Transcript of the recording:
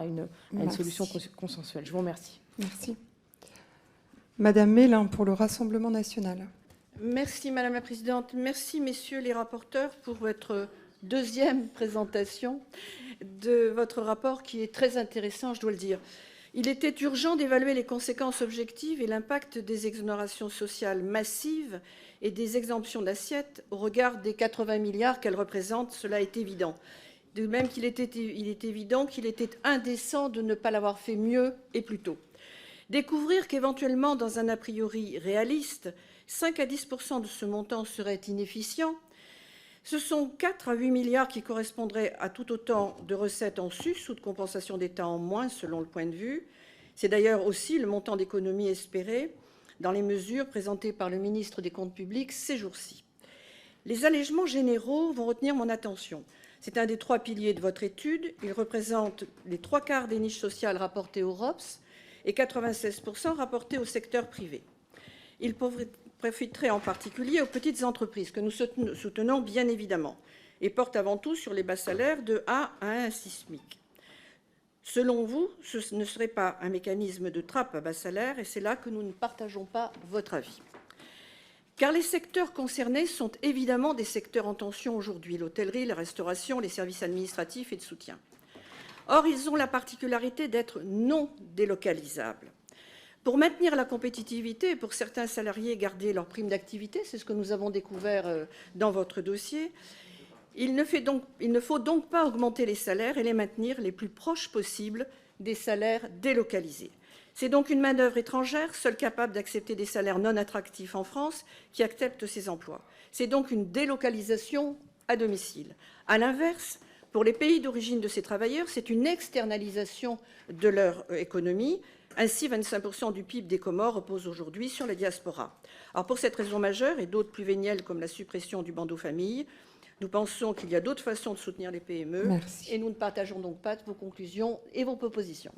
à une solution consensuelle. Je vous remercie. Merci. Madame Mélin, pour le Rassemblement national. Merci Madame la Présidente. Merci Messieurs les rapporteurs pour votre deuxième présentation de votre rapport qui est très intéressant, je dois le dire. Il était urgent d'évaluer les conséquences objectives et l'impact des exonérations sociales massives et des exemptions d'assiette au regard des 80 milliards qu'elles représentent, cela est évident. De même il est évident qu'il était indécent de ne pas l'avoir fait mieux et plus tôt. Découvrir qu'éventuellement, dans un a priori réaliste, 5 à 10% de ce montant serait inefficient, ce sont 4 à 8 milliards qui correspondraient à tout autant de recettes en sus ou de compensation d'État en moins, selon le point de vue. C'est d'ailleurs aussi le montant d'économie espéré dans les mesures présentées par le ministre des Comptes publics ces jours-ci. Les allègements généraux vont retenir mon attention. C'est un des 3 piliers de votre étude. Il représente les 3/4 des niches sociales rapportées au ROPS et 96% rapportés au secteur privé. Il profiterait en particulier aux petites entreprises, que nous soutenons bien évidemment, et porte avant tout sur les bas salaires de 1 à 1 à 6 SMIC. Selon vous, ce ne serait pas un mécanisme de trappe à bas salaire, et c'est là que nous ne partageons pas votre avis. Car les secteurs concernés sont évidemment des secteurs en tension aujourd'hui, l'hôtellerie, la restauration, les services administratifs et de soutien. Or, ils ont la particularité d'être non délocalisables. Pour maintenir la compétitivité et pour certains salariés garder leur prime d'activité, c'est ce que nous avons découvert dans votre dossier, il ne faut donc pas augmenter les salaires et les maintenir les plus proches possibles des salaires délocalisés. C'est donc une main-d'œuvre étrangère, seule capable d'accepter des salaires non attractifs en France, qui accepte ces emplois. C'est donc une délocalisation à domicile. À l'inverse, pour les pays d'origine de ces travailleurs, c'est une externalisation de leur économie. Ainsi, 25% du PIB des Comores repose aujourd'hui sur la diaspora. Alors, pour cette raison majeure et d'autres plus vénielles comme la suppression du bandeau famille, nous pensons qu'il y a d'autres façons de soutenir les PME. Merci. Et nous ne partageons donc pas vos conclusions et vos propositions.